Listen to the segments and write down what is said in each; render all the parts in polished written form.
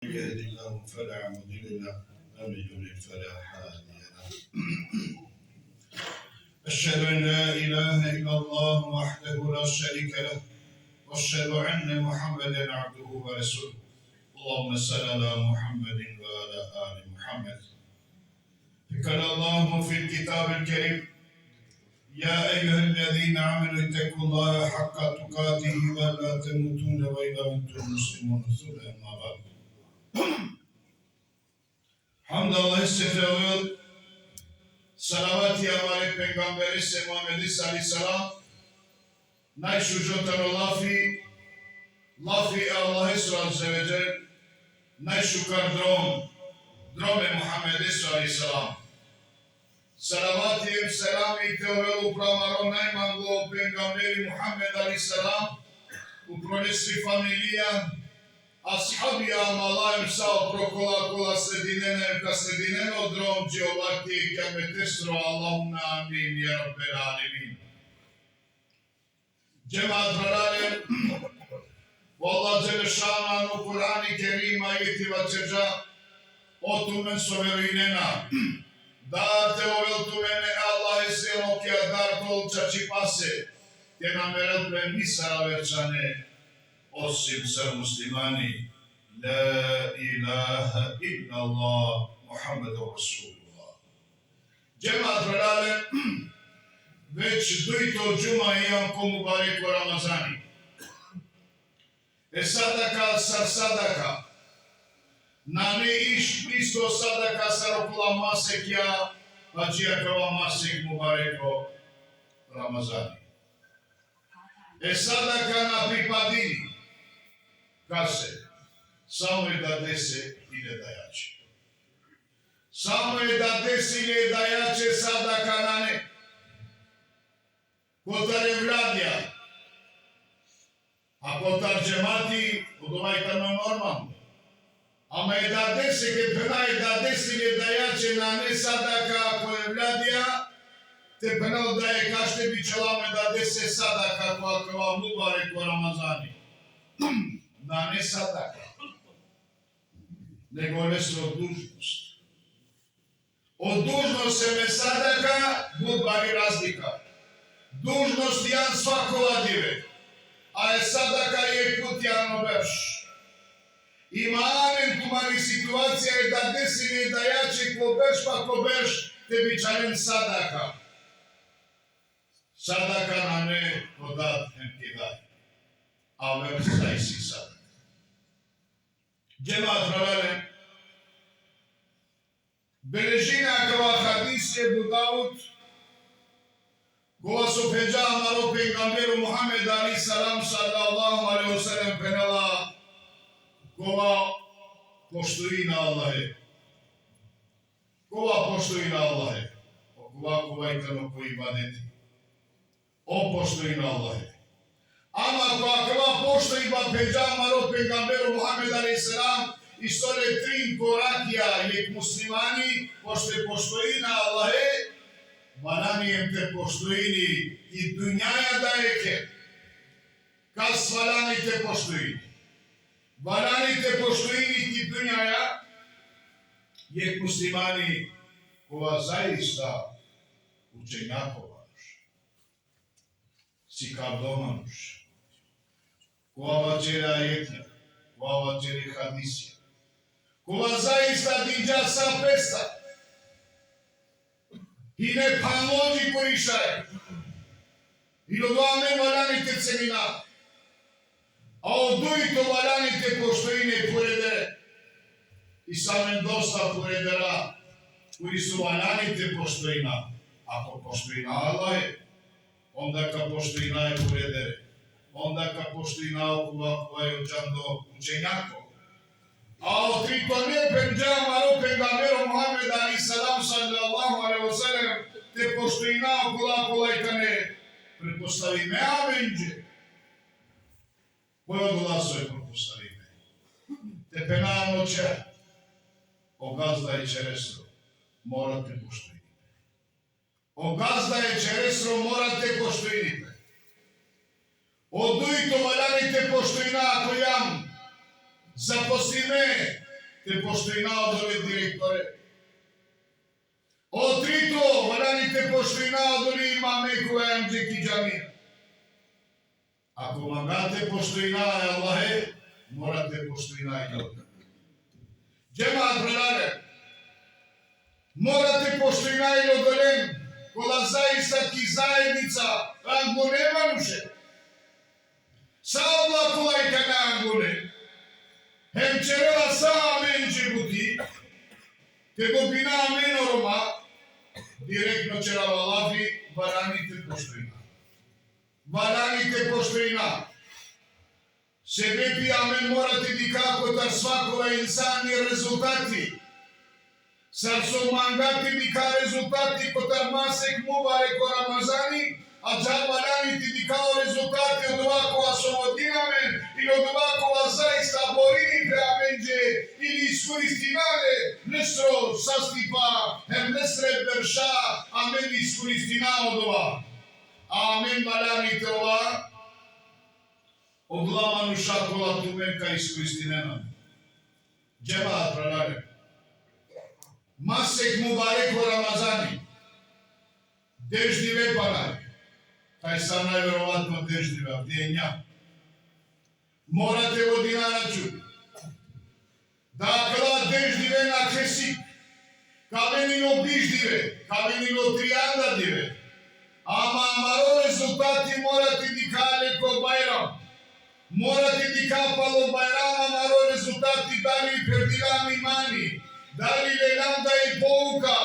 يهد الله فلا مضل له ومن يضلل فلا هادي له. أشهد أن لا إله إلا الله وحده لا شريك له وأشهد أن محمدا عبده ورسوله. اللهم صل على محمد وعلى آل محمد. قال الله في الكتاب الكريم: يا أيها الذين آمنوا اتقوا الله حق تقاته ولا تموتن إلا وأنتم مسلمون. أما بعد. Hamd Allah'a seferuyor. Salavat ya mali peygamberi se Muhammed aleyhisselam. Najšužotan lafi Allah'ı azze ve celle. Najšukar drome Muhammed aleyhisselam. Salavat i selam i teovel upravo najmango peygamberi Muhammed aleyhisselam. Upravo svi familija. Ashabi amalayım sağ prokola sredinene ka sredineno dromci ovakti kametestro Allahumma amin ya rabbel alemin. Cemaat bralem, Wallah Celle Şananu Kur'an-ı Kerim ayeti vaçeca otumen soveruinena. Date ovel tumene Allah ese okja dar tol čači pase, te namerel ben misara verčane. Osim sa muslimani, la ilaha illallah Muhammedu Resulullah. Cemaat bralem, već dujto džuma imam ko mubarek u Ramazani. Sadaka sar sadaka. Na ne iš blisko sadaka sar okula masek ja, pa čija kava masek mubarek u Ramazani. Sadaka na pripadini. Kaže, samo je da dese ide da jače. Samo je da desi ide da jače sadaka na ne. Kotar je vladja. A kotar džemati, od ovaj tamo normalno. Ama je da desi, kad pena je da desi ide da jače na ne sadaka ako je vladja, te pena da je kašte bićalame da dese sadaka ako vam mubarek u Ramazani. Da ne sadaka, nego nešto od dužnost. Od dužnost se me sadaka, budbari razlika. Dužnost jan svako ladive, a je sadaka je put jan oberš. Ima amen tumari situacija je da desine da jače ko berš pa ko berš, te bićaren sadaka. Sadaka na ne podat ti daj, a verš zaisi sadaka. Cemaat bralem, beležina kava hadis je Budavut, kova su peđa amaro peygamberu Muhammed aleyhisselam sallallahu aleyhi ve sellem penala, kova poštuji na Allahe. Kova poštuji na Allahe. Kova ikano koji ibadeti. O poštuji na Allahe. Ama kova poštoji ba peđama ro peygamberu Muhammed aleyhisselam i sole tri korakija je muslimani poštoji na Allahe, valanijem te poštojini i dunjaja dajeke. Kas valani te poštojini? Valani te poštojini i dunjaja je muslimani kova zaista učenjakovaš, si kabdomanuš. Kova vačeri ajetja, kova vačeri hadisja, kova zaista diđa sa pesta i ne panođi korišaj i dodame valanite seminar, a odujto valanite poštojine poredere i samem dosta poredera koji su valanite poštojina. Ako poštojina Allah je, onda ka poštojina je poredere. Onda ka poštoji nauka koja je učando učenjako. A od trito ne penđama ro peygamberu Muhammed aleyhisselam sallallahu aleyhi ve sellem te poštoji nauka koja je pretpostavi me amenđe. Koje odlaso je pretpostavi me? Te penano će ogazda je čeresro, morate poštojiti. Ogazda je čeresro, morate poštojiti. Odujto valjanite poštojina ako jam, zaposli me, те постојна од ове директоре. Од трито, валјани те постојна од ове имаме која емджеки джамија. Ако магате постојна е Аллахе, морате постојна и од. Джемаат брадаре, морате постојна и од олем, кола заиста ки заедница, анго не мануше. Са Аллах кола и кана анго не. Хем черела са амен джебути, те го бина амен орома, директно черава лафи, вараните постојна. Вараните постојна. Себе пи амен морате ди како тар свакова инсани резултати. Сар со мангати дика резултати котар масек мубаре ко Рамазани, а джабаляните дикао резултати од овакова соводинамен или од овакова заиста борини преаменđe или искористинане несро састипа, несред берша, амен искористина од ова. Амен баляните ова, огламану шакола туменка искористинена. Джебаат брадаре. Масек мубарек во Рамазани. Деждиве панај. Тај са најверојатно деждиве, а вдje ња. Морате во динарачу. Да кала деждиве на хесик. Кавенино биждиве, кавенино тријандадиве. Ама амаро резултати морате дикале ко бајрам. Морате дикапало бајрам, амаро резултати дали пердилам имани. Дали лелам да и поука,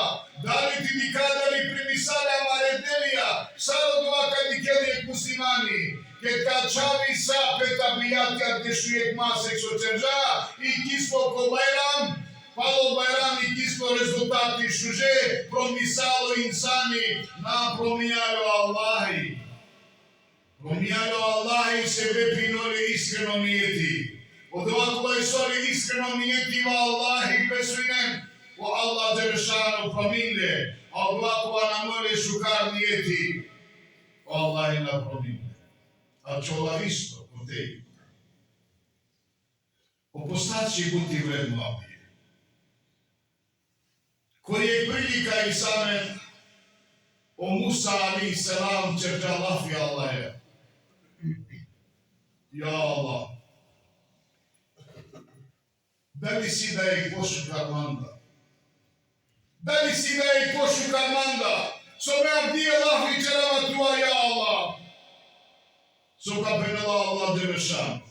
дали ти дика дали примисаля маределија, саро довака дикелијек мусимани, кетка чави сапета бијатија дешујек масек со чержа и киско ко бајрам, пало бајрам и киско резултати шуже, промисало инсани, на промијало Аллахи. Промијало Аллахи себе пиноле искрено нијети. Од овакова историја искрено нијети во Аллахи бесујнен, во Аллах Джелешану проминле, а од овакова намоле шукар нијети, во Аллахи на проминле. А чола исто, котеј. Опостачи бути вредно абие. Кој е прилика и самен о Муса алейхи селам черджа лафи Аллахе. Ја Аллах, дали си да ја пошука манда? Дали си да ја пошука манда? Со ме абдие лафи черава туа, ја Аллах. Со ка пенела Аллах Джелешан.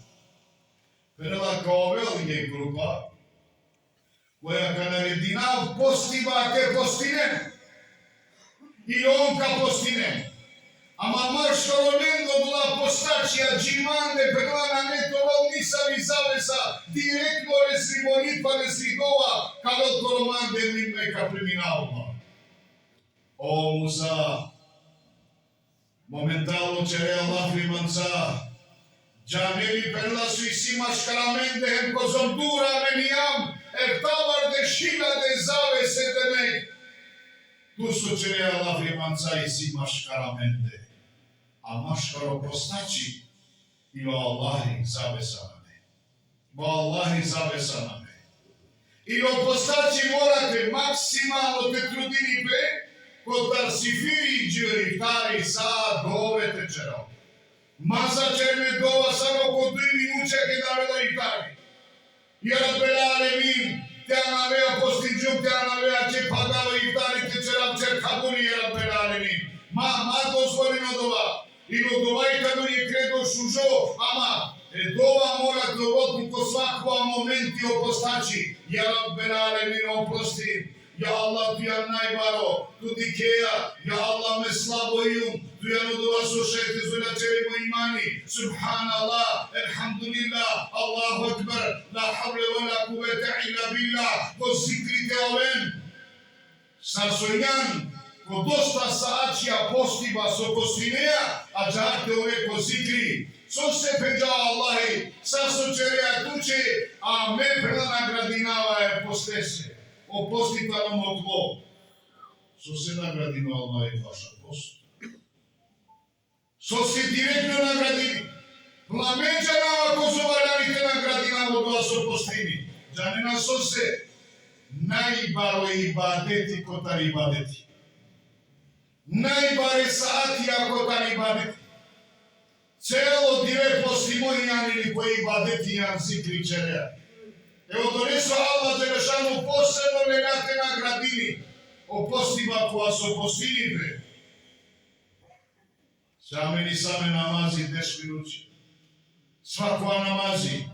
Пенела као велике група, која ка нарединав постива ке постинем. И он ка постинем. Ама маршало нендо була постачија джиманде пенела на нетовал нисави завеса, директно леси молитва леси дова, кадо короманде ниме ка преминава. О Муса, моментално чере Аллах лиманца, джамели пенела су иси машкараменде хем козомдура менијам, ефтавар дешина де завесе демек. Ту су чере Аллах лиманца иси машкараменде. А машкаро постачи и во Аллахи завесанаме. Во Аллахи завесанаме. И во постачи морате максимално те трудини бе, котар си фири джири тари са дове течеро. Маса черне дова само по 2 минуче ке да веда и тари. И Раббел алемин, те анавеа постинджум, те анавеа че падава и тари течерам чер кабули Раббел алемин. Ма дозволено дова. И но довајка но е кредо шужо, ама дова мора доводни ко свакова моменти опостачи. Ја Раббел алемин опрости. Ја Аллах, Ти ја најбаро, Ту дикеја, Ја Аллах ме слабо иум, Ту ја нудува сушајте зулячери мо имани. Субханаллах, елхамдулилlah, Аллаху акбар, ла хавле ва ла куввета илла билlah. Ко зикрите овен, сарсојан, ко доста саачија постива со постинеја, а джарте ове ко зикри. Со се педжа Аллахи, са сочереја туче, а ме наградинава е постесе. О поститано могло. Со се наградino Аллах и ваша пост. Со се директно наградини. Пламенча нава ко со валјаните наградина во тоа со постини. Джанина сосе, најбаро ибадети котар ибадети. Најбаре саати котар ибадети. Цело диве постимонијан или по ибадетијан зикри череа. Ево донесо Аллах Джелешану посебно негате наградини. Опостима која со постините. Самени саме намази 10 минути. Свакоа намази.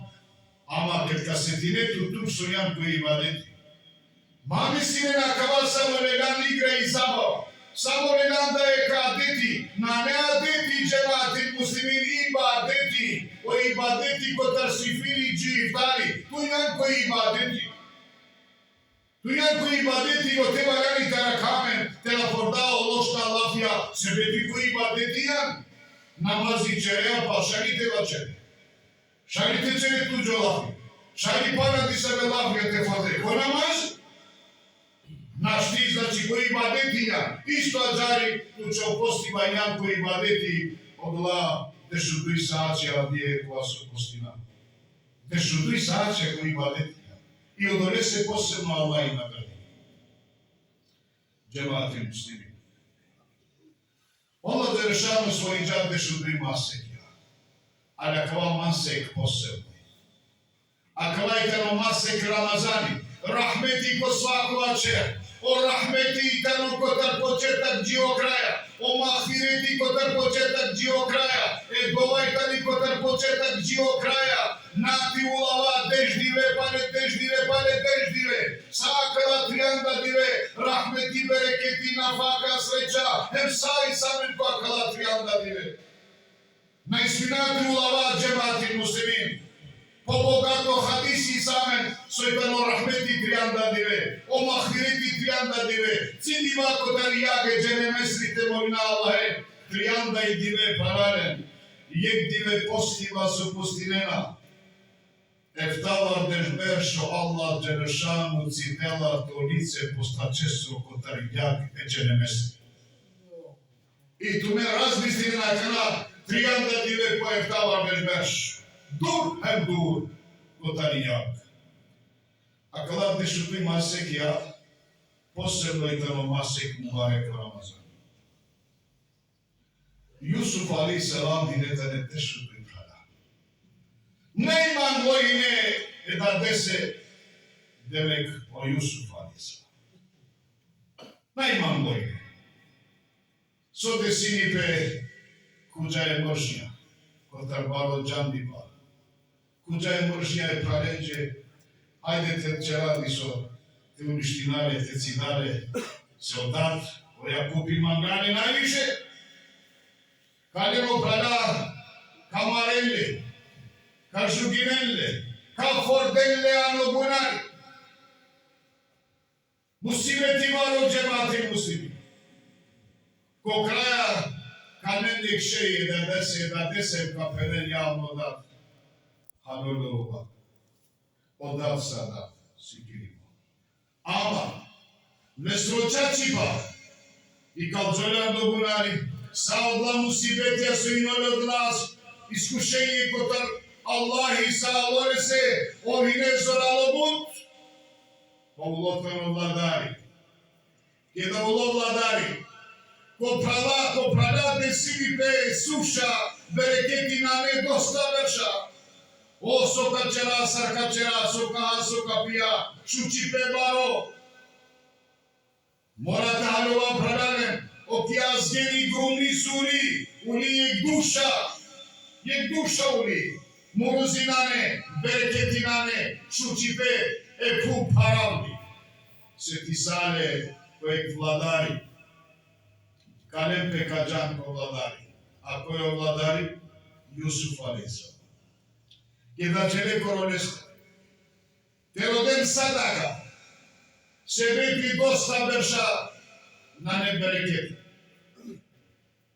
Ама кад касетинето тук со јан кои ибадети. Мами си не накава само леган игра и забава. Само леган да е кадети. На неа дети джемати муслимин ибадети. О ибадети котар сифили джифтари. Тој јан кои ибадети. Тој јан кои ибадети о те валяни таракамен. Те напордао лошна лафија. Себети кои ибадети јан. Намази череа па шарите вачере. Шарите чере туджо лафија. Шари пагади себе лафија те фаде. Кој намаз? Нашти, значи, кои ибадетиња, исто аджари, туче опостима јан кои ибадети, одла дешудуј саачија вие која со постина. Дешудуј саачија кои ибадетиња. И одонесе посебно Аллах и награди. Джемати муслими. Аллах Джелешану свој џад дешудуј масекија. Аля кава масек посебно. А кавајте на масек Рамазани. Рахмети по свакова чер. O rahmeti tano kotar početak dio kraja. O mahfireti kotar početak dio kraja. Odgovajtani kotar početak dio kraja. Nati ulava deždive, pale deždive. Sakala trianda dive. Rahmeti bereketi nafaka sreća. Hem sai samen pakala trianda dive. Najsvinati ulava džemati muslimin. Po bogato hadisi samen soјбено рахмети тријанда диве, о махфирети тријанда диве, цидива кодар јаге джене месрите молина Аллахе, тријанда и диве парален, јек диве постива со постинена. Ефтавар дежбер шо Аллах Джелешану цитела то лице постачесо кодар јаг е джене месри. И туме размисли на кана тријанда диве по ефтавар дежберш. Dur hem dur kotariјак. А кога дешутуј масек ја, посебно и тано масек мубарек Рамазан. Јусуф алейхиссалам динета не дешутуј када. Нејман војне е да десе демек о Јусуф алейхиссалам. Нејман војне. Со десините куджа е мржња, котар баро џанди бар. Куджа е мржња е праленџе, ајде те черади со те уништинале, те цинале, се одат, која купи мангане највише, калено прада, камареле, кажугинеле, кафорделе анобунари. Мусимети варо джемати мусими. Ко краја, канелек шеје да десе кафелен јавно дат. Халолова. Одав сада сикиримо. Ама, не срочачи ба. И калджоляр до бунари, са одла мусибетија со иноле од нас, искушење котар Аллахи са алоресе, овине зорало бут, повлотано владари. Кеда уло владари, ко прала десили пе суша, берекети на не доставаша. O soka čera, sarka čera, soka pija, šuči pe baro. Morate halova pradane, o kjazgeni grumni suri, uli je duša uli. Muruzinane, bereketinane, šuči pe, e pu paravni. Sveti sale, kojeg vladari, kalem pe kađan ko vladari. A ko je vladari? Јусуф алейхиссалам. Кеда челе коронеста, те роден садака, себепи доста берша на неберекет.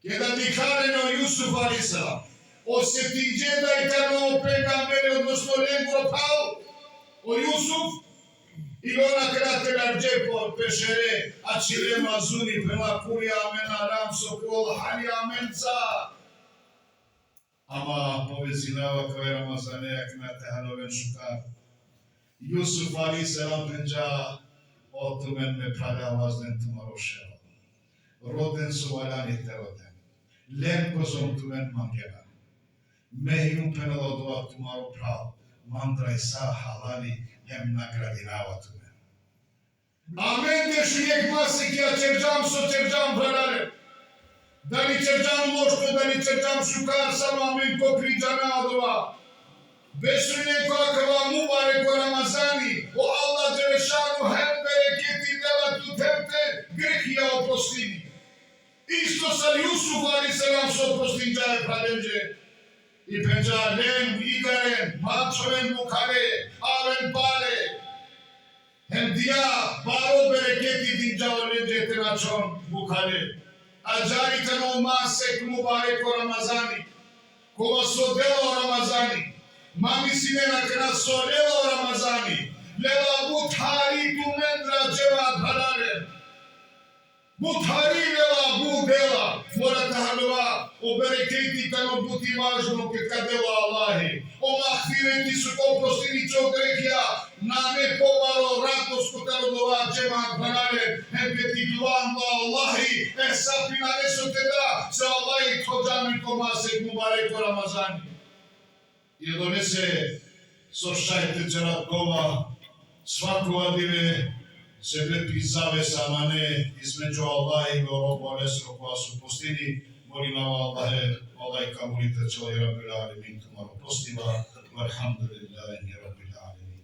Кеда дихарено Јусуф алейхиссалам, осети джеда и тано пегамбери, односно ленго пал, о Јусуф, и она крате лардже по пешере, а чиле мазуни пела кури амен арам сокол, хали амен за. Ама повезинава кој Рамазанејак на техановен шукар. Yusuf Aleyhisselam penca otumen me pala vazden tumaro sheva. Roden suvalan itte roden. Len kozom tumen mangela. Mehim penalo doa tumaro prav. Mandra isa halali hem nagradinava tumen. Amen de shujek masi ki açercam so cercam pralare. Dali cercam moshto, dali cercam shukar sam amen ko prijana adova. Besune ko akava mubarek o Ramazani, o Allah Đelešanu hem bereketi dela tu temte grehija oprostini. Isto sa Yusuf alaihissalam se oprostinđaje prademđe. I penđa len, igaren, mačoven mukale, alen pale. Hem dia baro bereketi dinđao lenđe tenačon mukale. Ađari tano masek mubarek o Ramazani, kova so delo Ramazani. Mami sinena kena solelo Ramazani, lela buthari tumendra jeva dhalare. Buthari lela bu dela, mora tahalova, o bereketi tano buti važno ke kadela Allahi. O mahfireti su oprostini čo grehja, na ne pobaro radost kotalo dova jeva dhalare. Hempeti glan la Allahi, sapi na neso teda, se Allahi thodjami komasek mubarek o Ramazani. I donese sošajte džeratova svakova dive se lepi zavesa na ne između Allah i robo nesro koja su pustini. Molim Allahe, Allah kabulite čeli Rabbil Alemin tumaro prostiva. Alhamdulillahi Rabbil Alemin.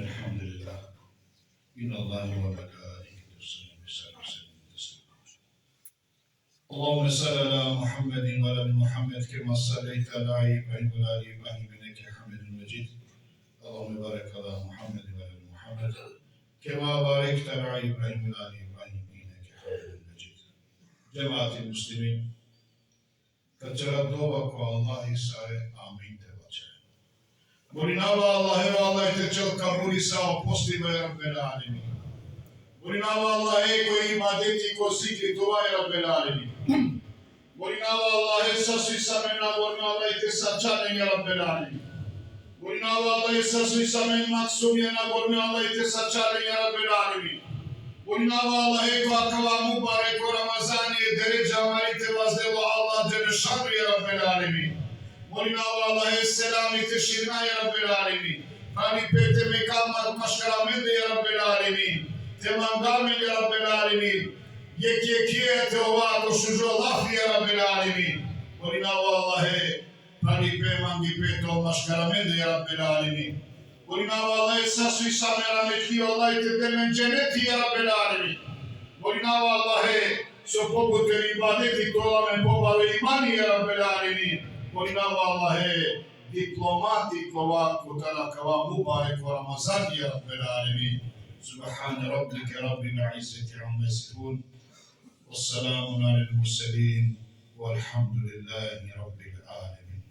Alhamdulillah. إن الله وملائكته يصلون على النبي. اللهم صل على محمد وعلى آل محمد كما صليت على إبراهيم وعلى آل إبراهيم إنك حميد مجيد. اللهم بارك على محمد وعلى آل محمد كما باركت على إبراهيم وعلى آل إبراهيم إنك حميد مجيد. جماعة المسلمين تجردوا الله إسرائيل آمين. Molinava Allahe ve Allah teçel kabuli sa postiva ya Rabbel Alemin. Molinava Allahe ko ibadeti ko zikri dua ya Rabbel Alemin. Molinava Allahe sasui samena borna Allah te saçane ya Rabbel Alemin. Molinava Allahe sasui samen maksum ya na borna Allah te saçane ya Rabbel Alemin. Molinava Allahe ko akava mubarek o Ramazani derece amalite vazdelo Allah Đelešanu ya Rabbel Alemin. Molinava Allahe selamı teşirna ya Rabbel Alemin. Hani pete mekalmat maşkaramende ya Rabbel Alemin. Temangalmen ya Rabbel Alemin. Yekiye te ovako šužo lafi ya Rabbel Alemin. Molinava Allahe hani pe mangi peto maşkaramende ya Rabbel Alemin. Molinava Allahe sasui samerameti Allah te demen cenneti ya Rabbel Alemin. Molinava Allahe so poput ibadeti tolamen pobale imani ya Rabbel Alemin. Molinava Allahe diplomati kovako talakava mubarek o Ramazan ya Rabbel Alemin. Subhane Rabbike Rabbil İzzeti amma yasifun. Vesselamun alel murselin. Velhamdülillahi Rabbil Alemin.